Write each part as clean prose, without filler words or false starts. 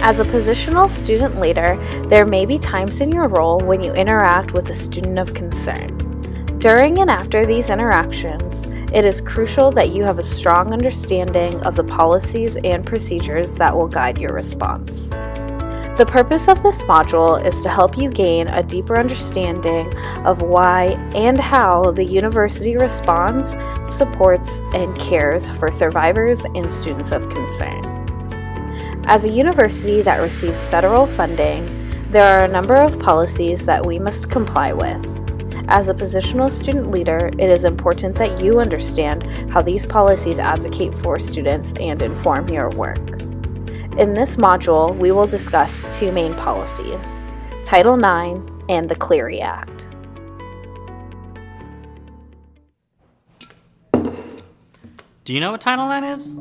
As a positional student leader, there may be times in your role when you interact with a student of concern. During and after these interactions, it is crucial that you have a strong understanding of the policies and procedures that will guide your response. The purpose of this module is to help you gain a deeper understanding of why and how the university responds, supports, and cares for survivors and students of concern. As a university that receives federal funding, there are a number of policies that we must comply with. As a positional student leader, it is important that you understand how these policies advocate for students and inform your work. In this module, we will discuss two main policies, Title IX and the Clery Act. Do you know what Title IX is?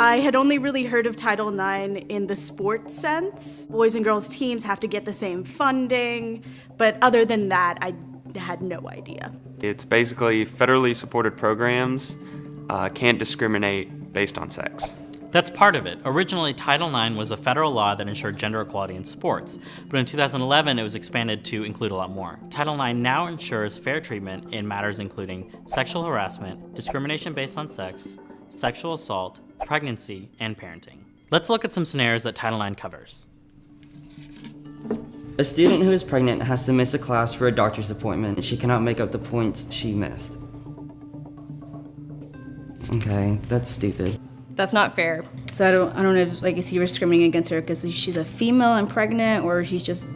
I had only really heard of Title IX in the sports sense. Boys and girls teams have to get the same funding, but other than that, I had no idea. It's basically federally supported programs can't discriminate based on sex. That's part of it. Originally, Title IX was a federal law that ensured gender equality in sports, but in 2011 it was expanded to include a lot more. Title IX now ensures fair treatment in matters including sexual harassment, discrimination based on sex, sexual assault, pregnancy, and parenting. Let's look at some scenarios that Title IX covers. A student who is pregnant has to miss a class for a doctor's appointment. She cannot make up the points she missed. Okay, that's stupid. That's not fair. So I don't know if, is he discriminating against her because she's a female and pregnant, or she's just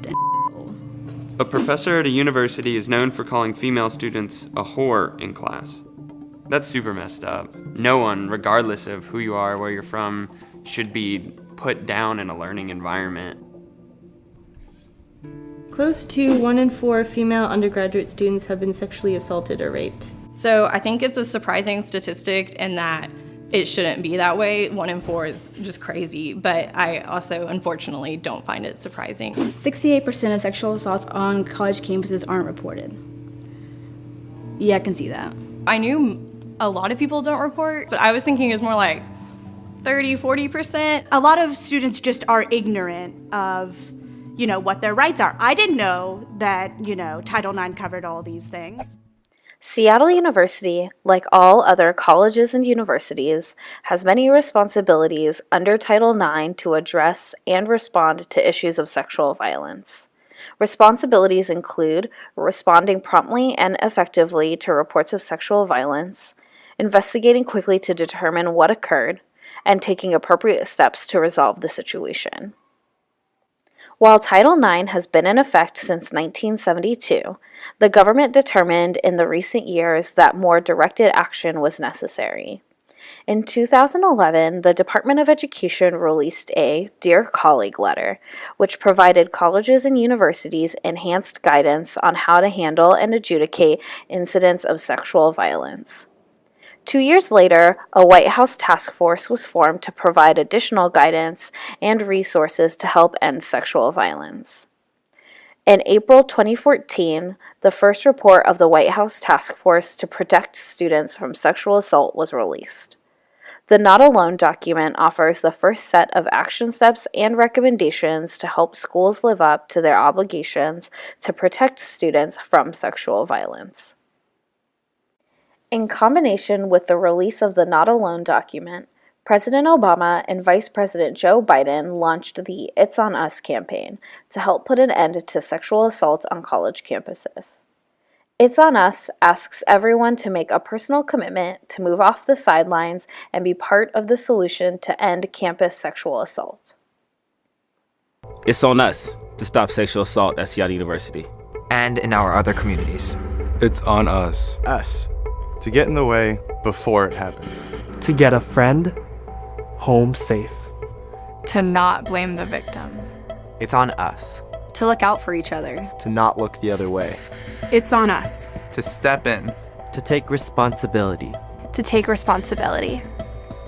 A professor at a university is known for calling female students a whore in class. That's super messed up. No one, regardless of who you are, where you're from, should be put down in a learning environment. Close to 1 in 4 female undergraduate students have been sexually assaulted or raped. So I think it's a surprising statistic in that it shouldn't be that way. 1 in 4 is just crazy, but I also, unfortunately, don't find it surprising. 68% of sexual assaults on college campuses aren't reported. Yeah, I can see that. I knew a lot of people don't report, but I was thinking it was more like 30, 40%. A lot of students just are ignorant of, what their rights are. I didn't know that, Title IX covered all these things. Seattle University, like all other colleges and universities, has many responsibilities under Title IX to address and respond to issues of sexual violence. Responsibilities include responding promptly and effectively to reports of sexual violence, investigating quickly to determine what occurred, and taking appropriate steps to resolve the situation. While Title IX has been in effect since 1972, the government determined in the recent years that more directed action was necessary. In 2011, the Department of Education released a Dear Colleague letter, which provided colleges and universities enhanced guidance on how to handle and adjudicate incidents of sexual violence. 2 years later, a White House task force was formed to provide additional guidance and resources to help end sexual violence. In April 2014, the first report of the White House task force to protect students from sexual assault was released. The Not Alone document offers the first set of action steps and recommendations to help schools live up to their obligations to protect students from sexual violence. In combination with the release of the Not Alone document, President Obama and Vice President Joe Biden launched the It's On Us campaign to help put an end to sexual assault on college campuses. It's On Us asks everyone to make a personal commitment to move off the sidelines and be part of the solution to end campus sexual assault. It's on us to stop sexual assault at Seattle University. And in our other communities. It's on us. Us. To get in the way before it happens. To get a friend home safe. To not blame the victim. It's on us. To look out for each other. To not look the other way. It's on us. To step in. To take responsibility. To take responsibility.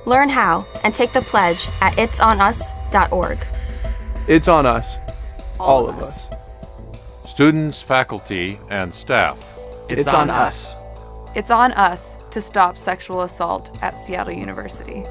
Learn how and take the pledge at itsonus.org. It's on us. All of us. Students, faculty, and staff. It's on us. It's on us to stop sexual assault at Seattle University.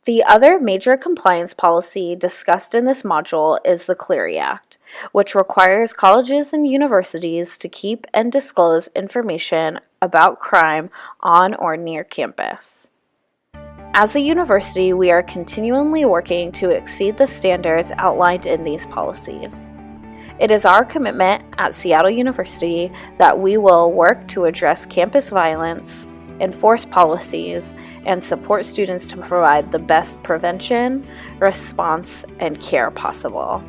The other major compliance policy discussed in this module is the Clery Act, which requires colleges and universities to keep and disclose information about crime on or near campus. As a university, we are continually working to exceed the standards outlined in these policies. It is our commitment at Seattle University that we will work to address campus violence, enforce policies, and support students to provide the best prevention, response, and care possible.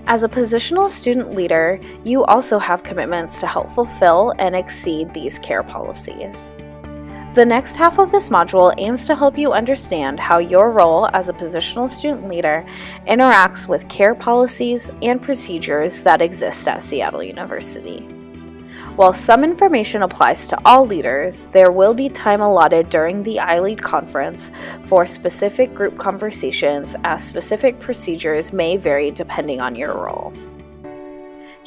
As a positional student leader, you also have commitments to help fulfill and exceed these care policies. The next half of this module aims to help you understand how your role as a positional student leader interacts with care policies and procedures that exist at Seattle University. While some information applies to all leaders, there will be time allotted during the ilead conference for specific group conversations, as specific procedures may vary depending on your role.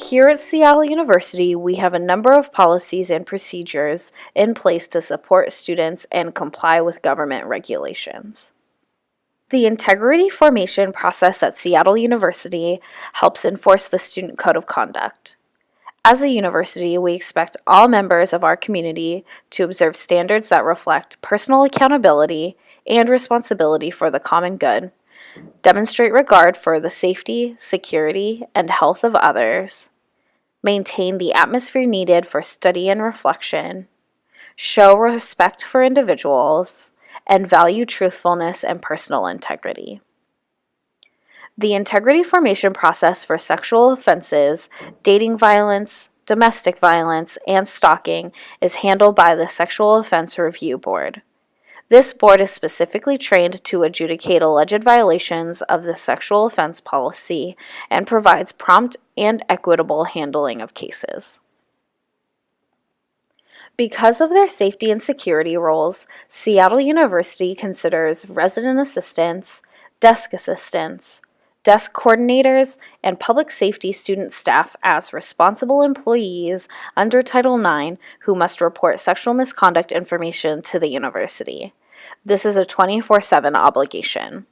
Here at Seattle University, we have a number of policies and procedures in place to support students and comply with government regulations. The integrity formation process at Seattle University helps enforce the Student Code of Conduct. As a university, we expect all members of our community to observe standards that reflect personal accountability and responsibility for the common good, demonstrate regard for the safety, security, and health of others, maintain the atmosphere needed for study and reflection, show respect for individuals, and value truthfulness and personal integrity. The integrity formation process for sexual offenses, dating violence, domestic violence, and stalking is handled by the Sexual Offense Review Board. This board is specifically trained to adjudicate alleged violations of the sexual offense policy and provides prompt and equitable handling of cases. Because of their safety and security roles, Seattle University considers resident assistants, desk assistants, desk coordinators, and public safety student staff as responsible employees under Title IX who must report sexual misconduct information to the university. This is a 24/7 obligation.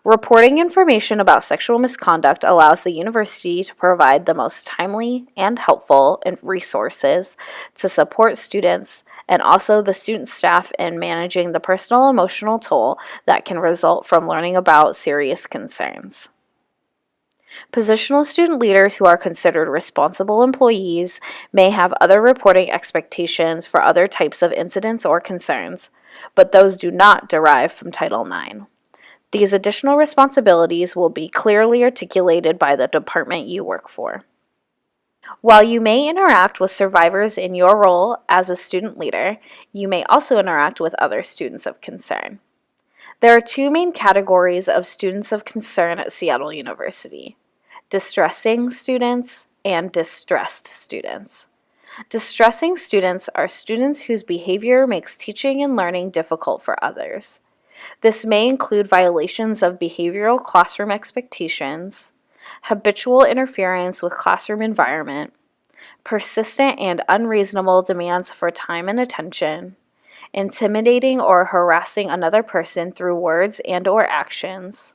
Reporting information about sexual misconduct allows the university to provide the most timely and helpful resources to support students and also the student staff in managing the personal emotional toll that can result from learning about serious concerns. Positional student leaders who are considered responsible employees may have other reporting expectations for other types of incidents or concerns, but those do not derive from Title IX. These additional responsibilities will be clearly articulated by the department you work for. While you may interact with survivors in your role as a student leader, you may also interact with other students of concern. There are two main categories of students of concern at Seattle University: distressing students and distressed students. Distressing students are students whose behavior makes teaching and learning difficult for others. This may include violations of behavioral classroom expectations, habitual interference with classroom environment, persistent and unreasonable demands for time and attention, intimidating or harassing another person through words and/or actions,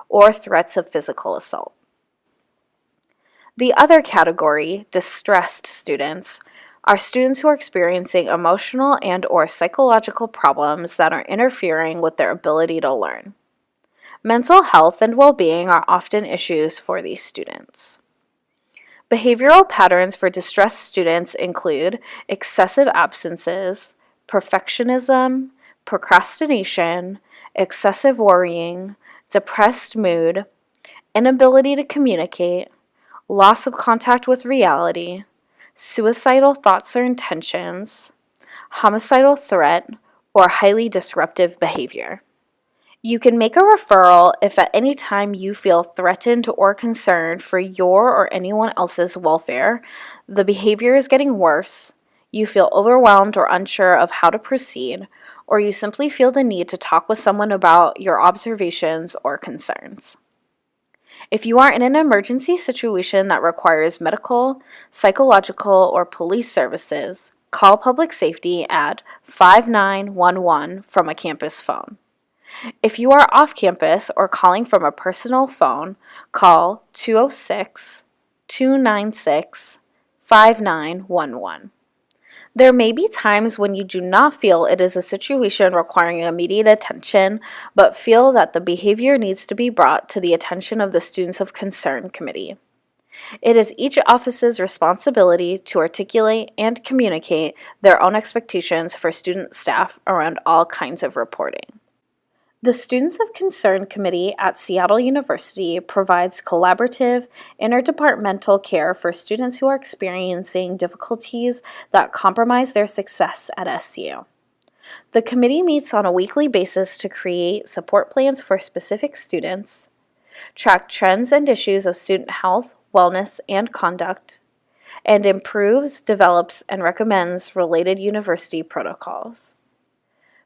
or threats of physical assault. The other category, distressed students, are students who are experiencing emotional and/or psychological problems that are interfering with their ability to learn. Mental health and well-being are often issues for these students. Behavioral patterns for distressed students include excessive absences, perfectionism, procrastination, excessive worrying, depressed mood, inability to communicate, loss of contact with reality, suicidal thoughts or intentions, homicidal threat, or highly disruptive behavior. You can make a referral if at any time you feel threatened or concerned for your or anyone else's welfare, the behavior is getting worse, you feel overwhelmed or unsure of how to proceed, or you simply feel the need to talk with someone about your observations or concerns. If you are in an emergency situation that requires medical, psychological, or police services, call public safety at 5911 from a campus phone. If you are off campus or calling from a personal phone, call 206-296-5911. There may be times when you do not feel it is a situation requiring immediate attention, but feel that the behavior needs to be brought to the attention of the Students of Concern Committee. It is each office's responsibility to articulate and communicate their own expectations for student staff around all kinds of reporting. The Students of Concern Committee at Seattle University provides collaborative, interdepartmental care for students who are experiencing difficulties that compromise their success at SU. The committee meets on a weekly basis to create support plans for specific students, track trends and issues of student health, wellness, and conduct, and improves, develops, and recommends related university protocols.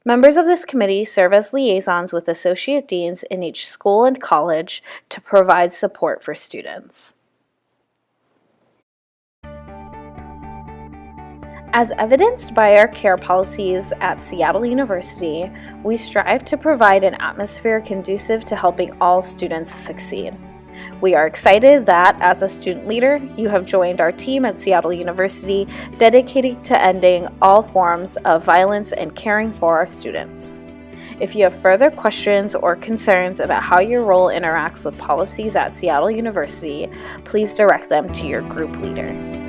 Members of this committee serve as liaisons with associate deans in each school and college to provide support for students. As evidenced by our care policies at Seattle University, we strive to provide an atmosphere conducive to helping all students succeed. We are excited that, as a student leader, you have joined our team at Seattle University, dedicated to ending all forms of violence and caring for our students. If you have further questions or concerns about how your role interacts with policies at Seattle University, please direct them to your group leader.